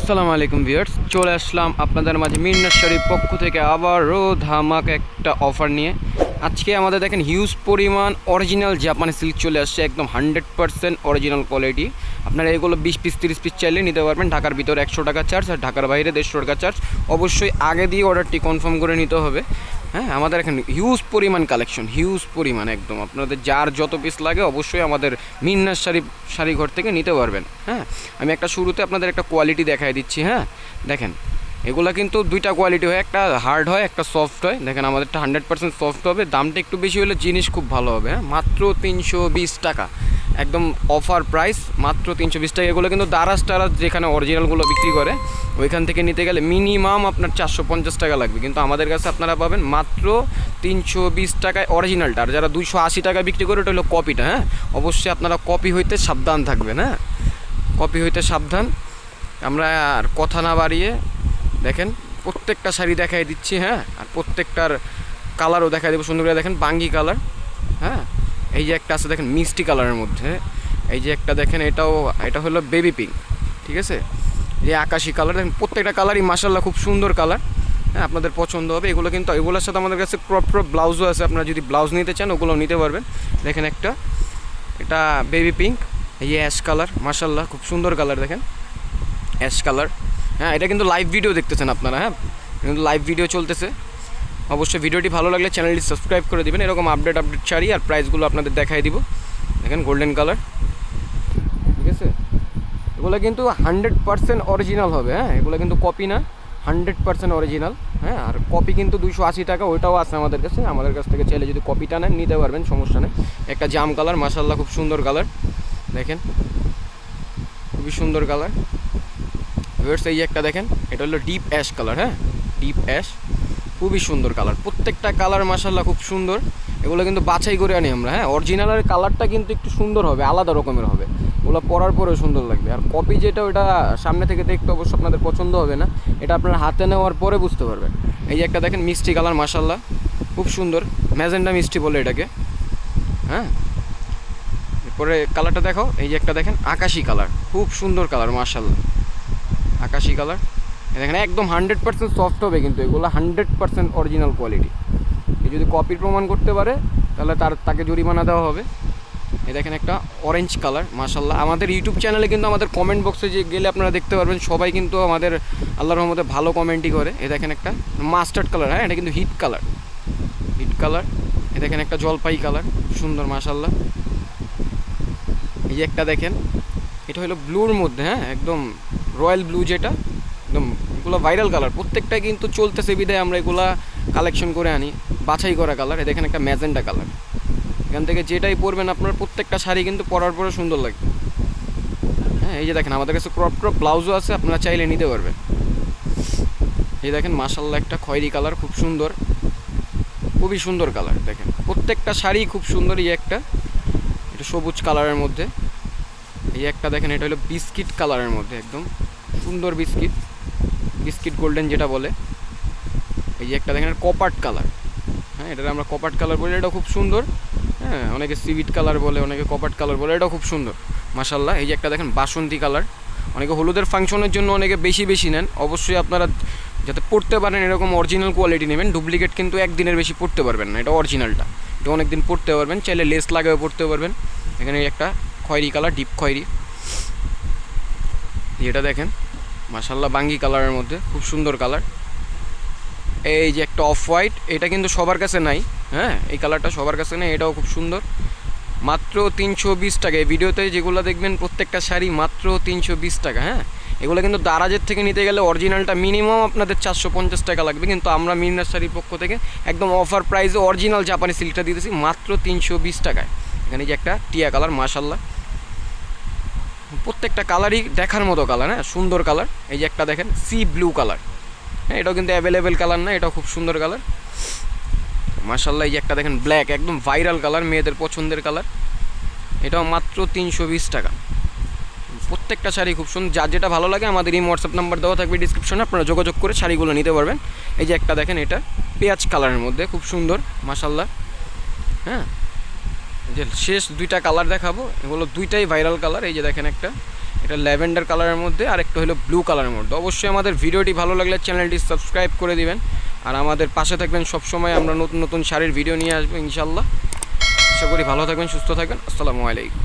আসসালামু আলাইকুম ভিউয়ার্স, চলে আসলাম আপনাদের মাঝে মিরনার্সারির পক্ষ থেকে আবারও ধামাকা একটা অফার নিয়ে। আজকে আমাদের দেখেন হিউজ পরিমাণ অরিজিনাল জাপানি সিল্ক চলে আসছে, একদম 100% অরিজিনাল কোয়ালিটি। আপনারা এগুলো 20 পিস 30 পিস চাইলে নিতে পারবেন। ঢাকার ভিতরে 100 টাকা চার্জ, আর ঢাকার বাইরে 150 টাকা চার্জ। অবশ্যই আগে দিয়ে অর্ডারটি কনফার্ম করে নিতে হবে। হ্যাঁ, আমাদের এখানে হিউজ পরিমাণ কালেকশন, হিউজ পরিমাণ একদম। আপনাদের যার যত পিস লাগে অবশ্যই আমাদের মিরনার্সারি শাড়িঘর থেকে নিতে পারবেন। হ্যাঁ, আমি একটা শুরুতে আপনাদের একটা কোয়ালিটি দেখাই দিচ্ছি। হ্যাঁ দেখেন, এগুলো কিন্তু দুইটা কোয়ালিটি হয়, একটা হার্ড হয়, একটা সফট হয়। দেখেন আমাদেরটা 100% সফট হবে, দামটা একটু বেশি হলে জিনিস খুব ভালো হবে। হ্যাঁ, মাত্র 320 টাকা, একদম অফার প্রাইস, মাত্র 320 টাকা। এগুলো কিন্তু দারাজ টারাজ যেখানে অরিজিনালগুলো বিক্রি করে ওইখান থেকে নিতে গেলে মিনিমাম আপনার 450 টাকা লাগবে, কিন্তু আমাদের কাছে আপনারা পাবেন মাত্র 320 টাকায় অরিজিনালটা। আর যারা 280 টাকা বিক্রি করে ওটা হলো কপিটা। হ্যাঁ, অবশ্যই আপনারা কপি হইতে সাবধান থাকবেন। হ্যাঁ, কপি হইতে সাবধান। আমরা আর কথা না বাড়িয়ে দেখেন প্রত্যেকটা শাড়ি দেখাই দিচ্ছি। হ্যাঁ, আর প্রত্যেকটার কালারও দেখাই দেবো সুন্দর করে। দেখেন বাঙ্গি কালার। হ্যাঁ, এই যে একটা আছে দেখেন মিষ্টি কালারের মধ্যে, এই যে একটা দেখেন এটা হলো বেবি পিঙ্ক। ঠিক আছে, এই আকাশি কালার। দেখেন প্রত্যেকটা কালারই মাশাআল্লাহ খুব সুন্দর কালার। হ্যাঁ, আপনাদের পছন্দ হবে এগুলো। কিন্তু এগুলোর সাথে আমাদের কাছে ক্রপ ব্লাউজও আছে, আপনারা যদি ব্লাউজ নিতে চান ওগুলো নিতে পারবেন। দেখেন একটা, এটা বেবি পিঙ্ক, এই যে অ্যাশ কালার, মাশাআল্লাহ খুব সুন্দর কালার। দেখেন অ্যাশ কালার। হ্যাঁ, এটা কিন্তু লাইভ ভিডিও দেখতেছেন আপনারা। হ্যাঁ, কিন্তু লাইভ ভিডিও চলতেছে। অবশ্যই ভিডিওটি ভালো লাগলে চ্যানেলটি সাবস্ক্রাইব করে দেবেন। এরকম আপডেট শাড়ি আর প্রাইসগুলো আপনাদের দেখাই দিব। দেখেন গোল্ডেন কালার। ঠিক আছে, এগুলো কিন্তু 100% অরিজিনাল হবে। হ্যাঁ, এগুলো কিন্তু কপি না, 100% অরিজিনাল। হ্যাঁ, আর কপি কিন্তু 280 টাকা, ওইটাও আছে আমাদের কাছে। আমাদের কাছ থেকে চাইলে যদি কপিটা নেন নিতে পারবেন, সমস্যা নেই। একটা জাম কালার, মাশাআল্লাহ খুব সুন্দর কালার। দেখেন খুবই সুন্দর কালার। এই একটা দেখেন, এটা হলো ডিপ অ্যাশ কালার। হ্যাঁ, ডিপ অ্যাশ, খুবই সুন্দর কালার। প্রত্যেকটা কালার মাশাআল্লাহ খুব সুন্দর। এগুলো কিন্তু বাছাই করে আনি আমরা। হ্যাঁ, অরিজিনালের কালারটা কিন্তু একটু সুন্দর হবে, আলাদা রকমের হবে। ওগুলো পরার পরেও সুন্দর লাগবে। আর কপি যেটা, ওটা সামনে থেকে দেখতে অবশ্য আপনাদের পছন্দ হবে না, এটা আপনার হাতে নেওয়ার পরে বুঝতে পারবেন। এই যে একটা দেখেন মিষ্টি কালার, মাশাআল্লাহ খুব সুন্দর, ম্যাজেন্ডা মিষ্টি বলে এটাকে। হ্যাঁ, এরপরে কালারটা দেখো, এই যে একটা দেখেন আকাশি কালার, খুব সুন্দর কালার, মাশাআল্লাহ আকাশি কালার। দেখেন একদম 100% সফট হবে, কিন্তু এগুলো 100% অরিজিনাল কোয়ালিটি। এ যদি কপির প্রমাণ করতে পারে তাহলে তাকে জরিমানা দেওয়া হবে। এই দেখেন একটা অরেঞ্জ কালার, মাশাআল্লাহ। আমাদের ইউটিউব চ্যানেলে কিন্তু আমাদের কমেন্ট বক্সে যে গেলে আপনারা দেখতে পারবেন, সবাই কিন্তু আমাদের আল্লাহর রহমতে ভালো কমেন্টই করে। এ দেখেন একটা মাস্টার্ড কালার। হ্যাঁ, এটা কিন্তু হিট কালার, হিট কালার। এ দেখেন একটা জলপাই কালার, সুন্দর মাশাআল্লাহ। এই যে একটা দেখেন, এটা হলো ব্লুর মধ্যে। হ্যাঁ, একদম রয়্যাল ব্লু, যেটা একদম এগুলো ভাইরাল কালার। প্রত্যেকটা কিন্তু চলতেছে বিধায় আমরা এগুলা কালেকশন করে আনি, বাছাই করা কালার। এ দেখেন একটা ম্যাজেন্ডা কালার। এখান থেকে যেটাই পরবেন আপনার প্রত্যেকটা শাড়ি কিন্তু পরার পরে সুন্দর লাগবে। হ্যাঁ, এই যে দেখেন আমাদের কাছে ক্রপ ব্লাউজও আছে, আপনারা চাইলে নিতে পারবেন। এই দেখেন মাশাআল্লাহ একটা খয়েরি কালার, খুব সুন্দর, খুবই সুন্দর কালার। দেখেন প্রত্যেকটা শাড়ি খুব সুন্দর। এই একটা, এটা সবুজ কালারের মধ্যে। এই একটা দেখেন, এটা হলো বিস্কিট কালারের মধ্যে, একদম সুন্দর বিস্কিট, বিস্কিট গোল্ডেন যেটা বলে। এই যে একটা দেখেন কপার্ট কালার। হ্যাঁ, এটা আমরা কপার্ট কালার বলি, এটাও খুব সুন্দর। হ্যাঁ, অনেকে সিভিট কালার বলে, অনেকে কপার্ট কালার বলে, এটাও খুব সুন্দর মাশাআল্লাহ। এই যে একটা দেখেন বাসন্তী কালার। অনেকে হলুদের ফাংশনের জন্য অনেকে বেশি নেন। অবশ্যই আপনারা যাতে পড়তে পারেন এরকম অরিজিনাল কোয়ালিটি নেবেন। ডুপ্লিকেট কিন্তু একদিনের বেশি পড়তে পারবেন না, এটা অরিজিনালটা, এটা অনেক দিন পড়তে পারবেন। চাইলে লেস লাগাও পড়তে পারবেন। এখানে একটা খয়েরি কালার, ডিপ খয়েরি। এটা দেখেন মাশাআল্লাহ বাঙ্গি কালারের মধ্যে, খুব সুন্দর কালার। এই যে একটা অফ হোয়াইট, এটা কিন্তু সবার কাছে নাই। হ্যাঁ, এই কালারটা সবার কাছে নেই, এটাও খুব সুন্দর। মাত্র 320 টাকা। এই ভিডিওতে যেগুলো দেখবেন প্রত্যেকটা শাড়ি মাত্র 320 টাকা। হ্যাঁ, এগুলো কিন্তু দারাজের থেকে নিতে গেলে অরিজিনালটা মিনিমাম আপনাদের 450 টাকা লাগবে, কিন্তু আমরা মিরনার্সারির পক্ষ থেকে একদম অফার প্রাইসে অরিজিনাল জাপানি সিল্কটা দিতেছি মাত্র 320 টাকায়। এখানে যে একটা টিয়া কালার, মাশাআল্লাহ প্রত্যেকটা কালারই দেখার মতো কালার। হ্যাঁ, সুন্দর কালার। এই যে একটা দেখেন সি ব্লু কালার। হ্যাঁ, এটাও কিন্তু অ্যাভেলেবেল কালার না, এটাও খুব সুন্দর কালার মাশাআল্লাহ। এই যে একটা দেখেন ব্ল্যাক, একদম ভাইরাল কালার, মেয়েদের পছন্দের কালার। এটাও মাত্র 320 টাকা। প্রত্যেকটা শাড়ি খুব সুন্দর। যার যেটা ভালো লাগে আমাদের এই হোয়াটসঅ্যাপ নাম্বার দেওয়া থাকবে ডিসক্রিপশনে, আপনারা যোগাযোগ করে শাড়িগুলো নিতে পারবেন। এই যে একটা দেখেন, এটা পেঁয়াজ কালারের মধ্যে, খুব সুন্দর মাশাআল্লাহ। হ্যাঁ, যে শেষ দুইটা কালার দেখাবো, এগুলো দুইটাই ভাইরাল কালার। এই যে দেখেন একটা, এটা ল্যাভেন্ডার কালারের মধ্যে, আর একটা হলো ব্লু কালারের মধ্যে। অবশ্যই আমাদের ভিডিওটি ভালো লাগলে চ্যানেলটি সাবস্ক্রাইব করে দিবেন, আর আমাদের পাশে থাকবেন সবসময়। আমরা নতুন নতুন শাড়ির ভিডিও নিয়ে আসবো ইনশাল্লাহ। আশা করি ভালো থাকবেন, সুস্থ থাকবেন। আসসালামু আলাইকুম।